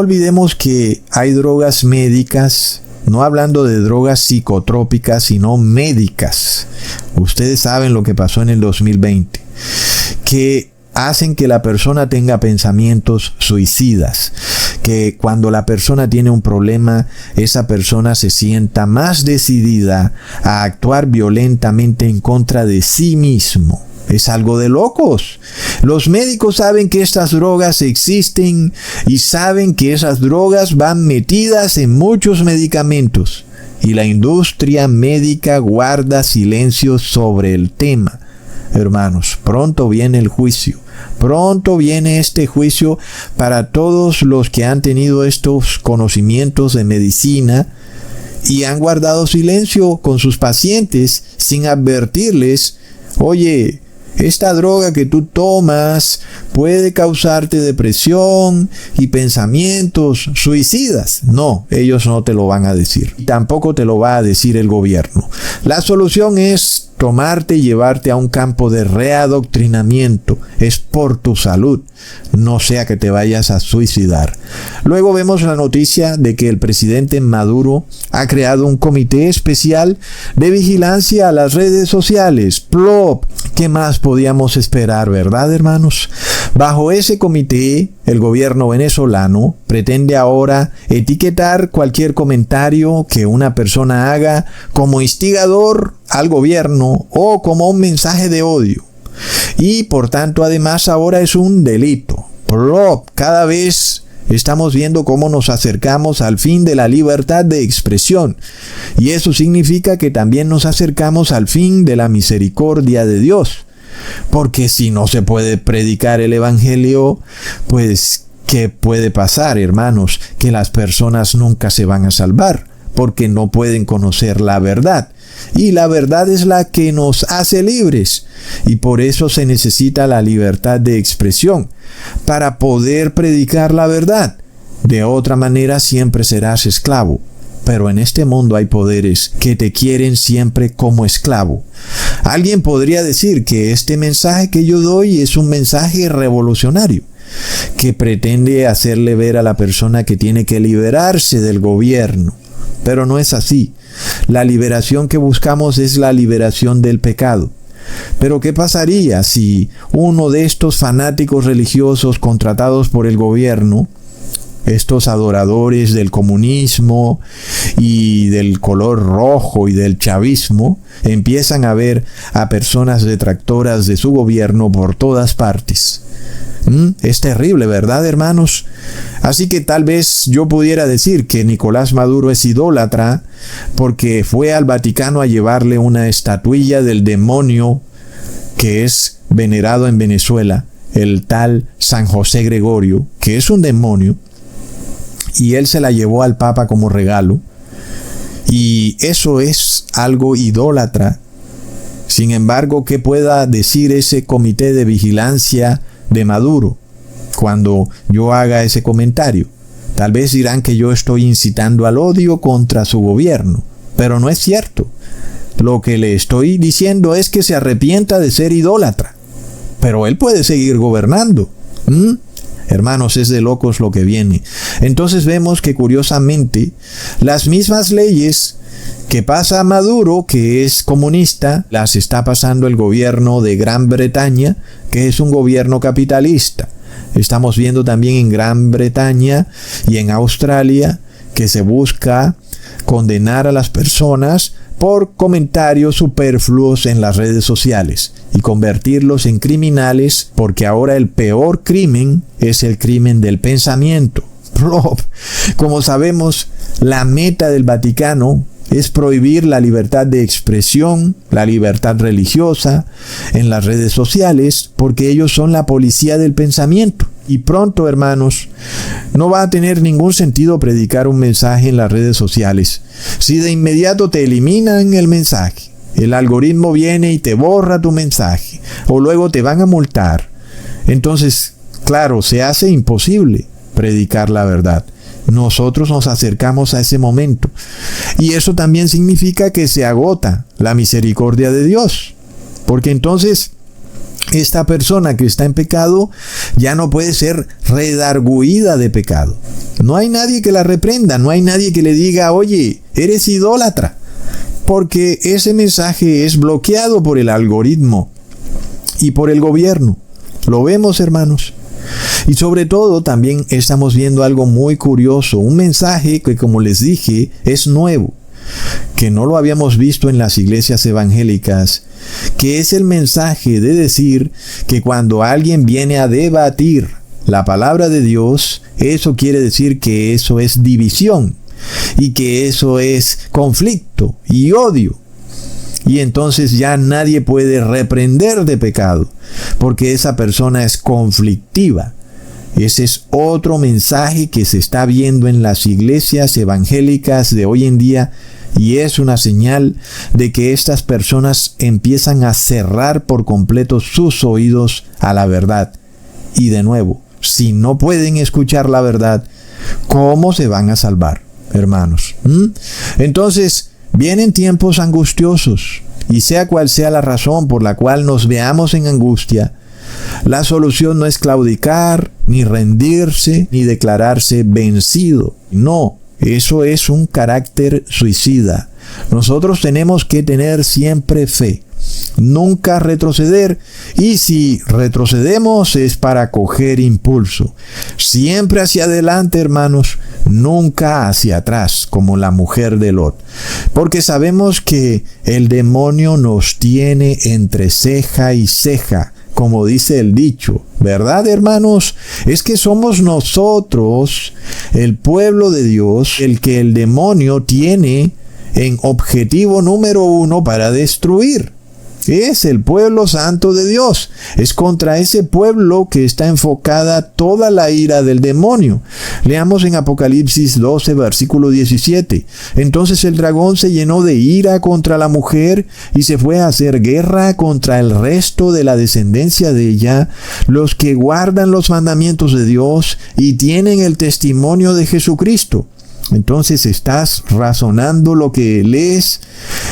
No olvidemos que hay drogas médicas, no hablando de drogas psicotrópicas, sino médicas. Ustedes saben lo que pasó en el 2020, que hacen que la persona tenga pensamientos suicidas, que cuando la persona tiene un problema, esa persona se sienta más decidida a actuar violentamente en contra de sí mismo. Es algo de locos. Los médicos saben que estas drogas existen y saben que esas drogas van metidas en muchos medicamentos. Y la industria médica guarda silencio sobre el tema. Hermanos, pronto viene el juicio. Pronto viene este juicio para todos los que han tenido estos conocimientos de medicina y han guardado silencio con sus pacientes sin advertirles: oye, esta droga que tú tomas puede causarte depresión y pensamientos suicidas. No, ellos no te lo van a decir. Y tampoco te lo va a decir el gobierno. La solución es tomarte y llevarte a un campo de readoctrinamiento. Es por tu salud, no sea que te vayas a suicidar. Luego vemos la noticia de que el presidente Maduro ha creado un comité especial de vigilancia a las redes sociales. ¡Plop! ¿Qué más podíamos esperar, verdad, hermanos? Bajo ese comité, el gobierno venezolano pretende ahora etiquetar cualquier comentario que una persona haga como instigador al gobierno o como un mensaje de odio. Y por tanto, además, ahora es un delito. Cada vez estamos viendo cómo nos acercamos al fin de la libertad de expresión. Y eso significa que también nos acercamos al fin de la misericordia de Dios. Porque si no se puede predicar el evangelio, pues, ¿qué puede pasar, hermanos? Que las personas nunca se van a salvar, porque no pueden conocer la verdad. Y la verdad es la que nos hace libres. Y por eso se necesita la libertad de expresión, para poder predicar la verdad. De otra manera siempre serás esclavo. Pero en este mundo hay poderes que te quieren siempre como esclavo. Alguien podría decir que este mensaje que yo doy es un mensaje revolucionario, que pretende hacerle ver a la persona que tiene que liberarse del gobierno. Pero no es así. La liberación que buscamos es la liberación del pecado. Pero ¿qué pasaría si uno de estos fanáticos religiosos contratados por el gobierno, estos adoradores del comunismo y del color rojo y del chavismo, empiezan a ver a personas detractoras de su gobierno por todas partes? Es terrible, ¿verdad, hermanos? Así que tal vez yo pudiera decir que Nicolás Maduro es idólatra porque fue al Vaticano a llevarle una estatuilla del demonio que es venerado en Venezuela, el tal San José Gregorio, que es un demonio, y él se la llevó al Papa como regalo. Y eso es algo idólatra. Sin embargo, ¿qué pueda decir ese comité de vigilancia de Maduro cuando yo haga ese comentario? Tal vez dirán que yo estoy incitando al odio contra su gobierno, pero no es cierto. Lo que le estoy diciendo es que se arrepienta de ser idólatra, pero él puede seguir gobernando. Hermanos, es de locos lo que viene. Entonces vemos que curiosamente las mismas leyes que pasa Maduro, que es comunista, las está pasando el gobierno de Gran Bretaña, que es un gobierno capitalista. Estamos viendo también en Gran Bretaña y en Australia que se busca condenar a las personas por comentarios superfluos en las redes sociales y convertirlos en criminales, porque ahora el peor crimen es el crimen del pensamiento. Como sabemos, la meta del Vaticano es prohibir la libertad de expresión, la libertad religiosa en las redes sociales, porque ellos son la policía del pensamiento. Y pronto, hermanos, no va a tener ningún sentido predicar un mensaje en las redes sociales si de inmediato te eliminan el mensaje. El algoritmo viene y te borra tu mensaje, o luego te van a multar. Entonces, claro, se hace imposible predicar la verdad. Nosotros nos acercamos a ese momento. Y eso también significa que se agota la misericordia de Dios. Porque entonces esta persona que está en pecado ya no puede ser redarguida de pecado. No hay nadie que la reprenda, no hay nadie que le diga, oye, eres idólatra, porque ese mensaje es bloqueado por el algoritmo y por el gobierno. Lo vemos, hermanos. Y sobre todo también estamos viendo algo muy curioso, un mensaje que, como les dije, es nuevo, que no lo habíamos visto en las iglesias evangélicas, que es el mensaje de decir que cuando alguien viene a debatir la palabra de Dios, eso quiere decir que eso es división y que eso es conflicto y odio. Y entonces ya nadie puede reprender de pecado, porque esa persona es conflictiva. Ese es otro mensaje que se está viendo en las iglesias evangélicas de hoy en día, y es una señal de que estas personas empiezan a cerrar por completo sus oídos a la verdad. Y de nuevo, si no pueden escuchar la verdad, ¿cómo se van a salvar, hermanos? Entonces, vienen tiempos angustiosos, y sea cual sea la razón por la cual nos veamos en angustia, la solución no es claudicar, ni rendirse, ni declararse vencido. No, eso es un carácter suicida. Nosotros tenemos que tener siempre fe, nunca retroceder, y si retrocedemos es para coger impulso. Siempre hacia adelante, hermanos, nunca hacia atrás, como la mujer de Lot. Porque sabemos que el demonio nos tiene entre ceja y ceja, como dice el dicho, ¿verdad, hermanos? Es que somos nosotros, el pueblo de Dios, el que el demonio tiene en objetivo número 1 para destruir. Es el pueblo santo de Dios. Es contra ese pueblo que está enfocada toda la ira del demonio. Leamos en Apocalipsis 12, versículo 17. Entonces el dragón se llenó de ira contra la mujer y se fue a hacer guerra contra el resto de la descendencia de ella, los que guardan los mandamientos de Dios y tienen el testimonio de Jesucristo. Entonces estás razonando lo que lees.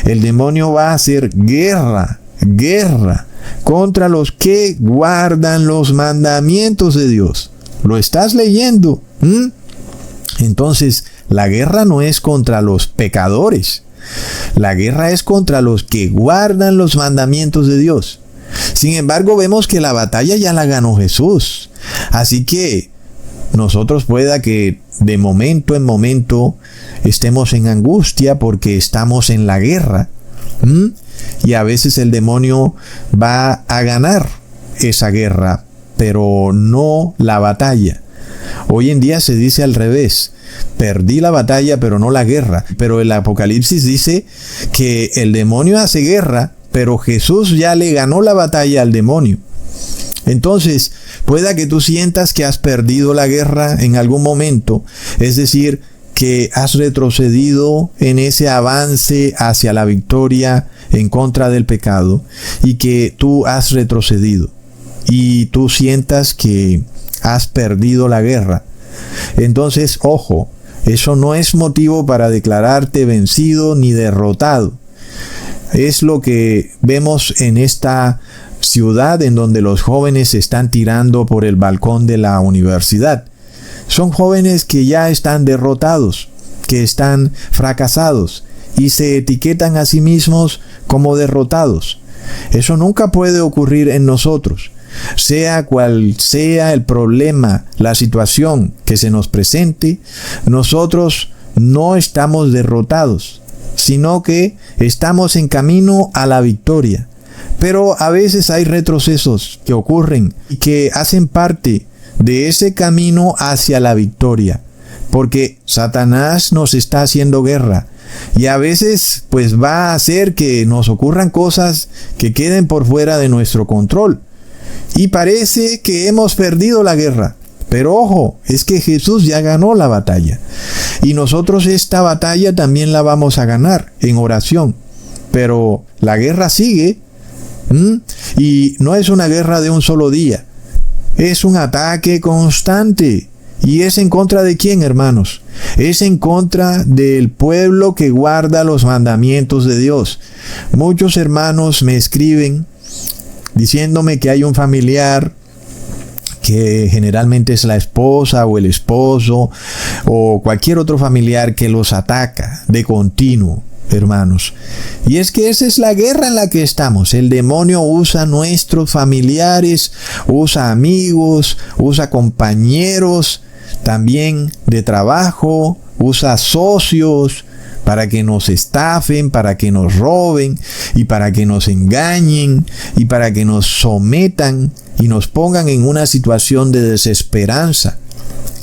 El demonio va a hacer guerra contra los que guardan los mandamientos de Dios. ¿Lo estás leyendo? Entonces, la guerra no es contra los pecadores. La guerra es contra los que guardan los mandamientos de Dios. Sin embargo, vemos que la batalla ya la ganó Jesús. Así que nosotros pueda que de momento en momento estemos en angustia porque estamos en la guerra. Y a veces el demonio va a ganar esa guerra, pero no la batalla. Hoy en día se dice al revés: perdí la batalla, pero no la guerra. Pero el Apocalipsis dice que el demonio hace guerra, pero Jesús ya le ganó la batalla al demonio. Entonces, pueda que tú sientas que has perdido la guerra en algún momento, es decir, que has retrocedido en ese avance hacia la victoria en contra del pecado, y que tú has retrocedido y tú sientas que has perdido la guerra. Entonces, ojo, eso no es motivo para declararte vencido ni derrotado. Es lo que vemos en esta ciudad en donde los jóvenes se están tirando por el balcón de la universidad. Son jóvenes que ya están derrotados, que están fracasados y se etiquetan a sí mismos como derrotados. Eso nunca puede ocurrir en nosotros. Sea cual sea el problema, la situación que se nos presente, nosotros no estamos derrotados, sino que estamos en camino a la victoria. Pero a veces hay retrocesos que ocurren y que hacen parte de ese camino hacia la victoria, porque Satanás nos está haciendo guerra, y a veces pues va a hacer que nos ocurran cosas que queden por fuera de nuestro control, y parece que hemos perdido la guerra. Pero ojo, es que Jesús ya ganó la batalla, y nosotros esta batalla también la vamos a ganar en oración. Pero la guerra sigue, y no es una guerra de un solo día. Es un ataque constante. ¿Y es en contra de quién, hermanos? Es en contra del pueblo que guarda los mandamientos de Dios. Muchos hermanos me escriben diciéndome que hay un familiar que generalmente es la esposa o el esposo o cualquier otro familiar que los ataca de continuo, hermanos. Y es que esa es la guerra en la que estamos. El demonio usa nuestros familiares, usa amigos, usa compañeros también de trabajo, usa socios para que nos estafen, para que nos roben y para que nos engañen y para que nos sometan y nos pongan en una situación de desesperanza.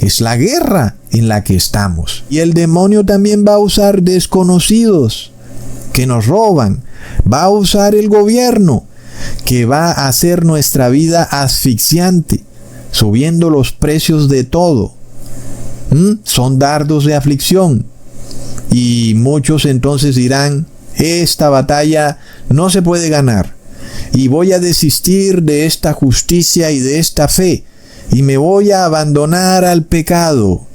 Es la guerra en la que estamos. Y el demonio también va a usar desconocidos que nos roban. Va a usar el gobierno que va a hacer nuestra vida asfixiante, subiendo los precios de todo. Son dardos de aflicción. Y muchos entonces dirán, esta batalla no se puede ganar. Y voy a desistir de esta justicia y de esta fe. Y me voy a abandonar al pecado.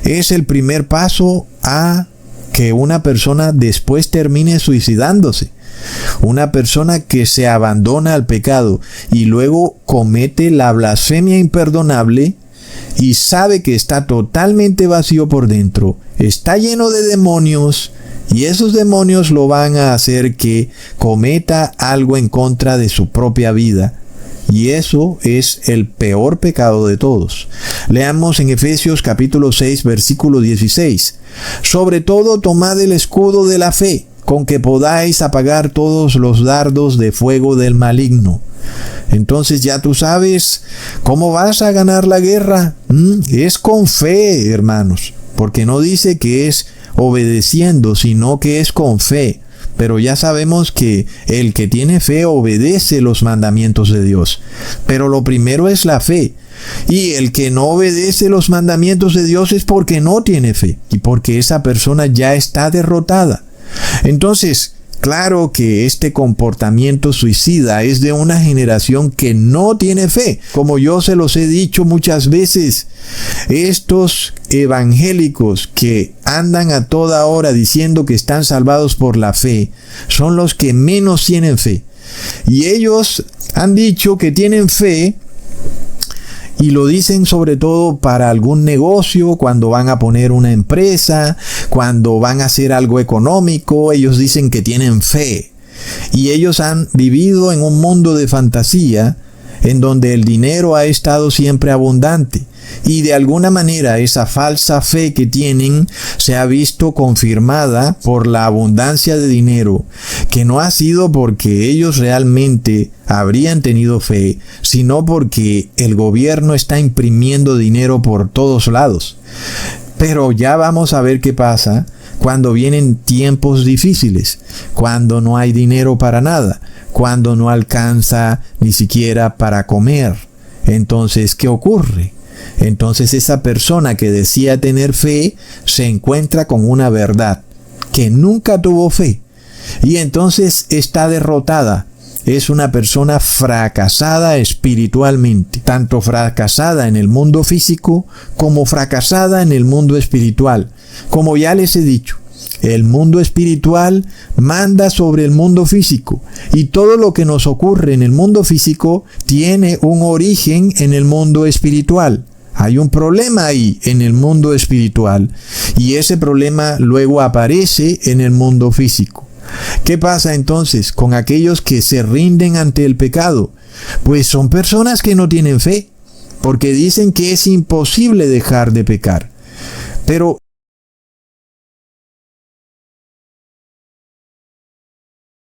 Es el primer paso a que una persona después termine suicidándose. Una persona que se abandona al pecado y luego comete la blasfemia imperdonable y sabe que está totalmente vacío por dentro, está lleno de demonios, y esos demonios lo van a hacer que cometa algo en contra de su propia vida. Y eso es el peor pecado de todos. Leamos en Efesios capítulo 6, versículo 16. Sobre todo tomad el escudo de la fe, con que podáis apagar todos los dardos de fuego del maligno. Entonces ya tú sabes cómo vas a ganar la guerra. Es con fe, hermanos, porque no dice que es obedeciendo, sino que es con fe. Pero ya sabemos que el que tiene fe obedece los mandamientos de Dios. Pero lo primero es la fe. Y el que no obedece los mandamientos de Dios es porque no tiene fe y porque esa persona ya está derrotada. Entonces, claro que este comportamiento suicida es de una generación que no tiene fe. Como yo se los he dicho muchas veces, estos evangélicos que andan a toda hora diciendo que están salvados por la fe, son los que menos tienen fe. Y ellos han dicho que tienen fe, y lo dicen sobre todo para algún negocio, cuando van a poner una empresa, cuando van a hacer algo económico, ellos dicen que tienen fe. Y ellos han vivido en un mundo de fantasía, en donde el dinero ha estado siempre abundante. Y de alguna manera esa falsa fe que tienen se ha visto confirmada por la abundancia de dinero, que no ha sido porque ellos realmente habrían tenido fe, sino porque el gobierno está imprimiendo dinero por todos lados. Pero ya vamos a ver qué pasa cuando vienen tiempos difíciles, cuando no hay dinero para nada, cuando no alcanza ni siquiera para comer. Entonces, ¿qué ocurre? Entonces esa persona que decía tener fe se encuentra con una verdad, que nunca tuvo fe, y entonces está derrotada. Es una persona fracasada espiritualmente, tanto fracasada en el mundo físico como fracasada en el mundo espiritual. Como ya les he dicho, el mundo espiritual manda sobre el mundo físico, y todo lo que nos ocurre en el mundo físico tiene un origen en el mundo espiritual. Hay un problema ahí en el mundo espiritual, y ese problema luego aparece en el mundo físico. ¿Qué pasa entonces con aquellos que se rinden ante el pecado? Pues son personas que no tienen fe, porque dicen que es imposible dejar de pecar. Pero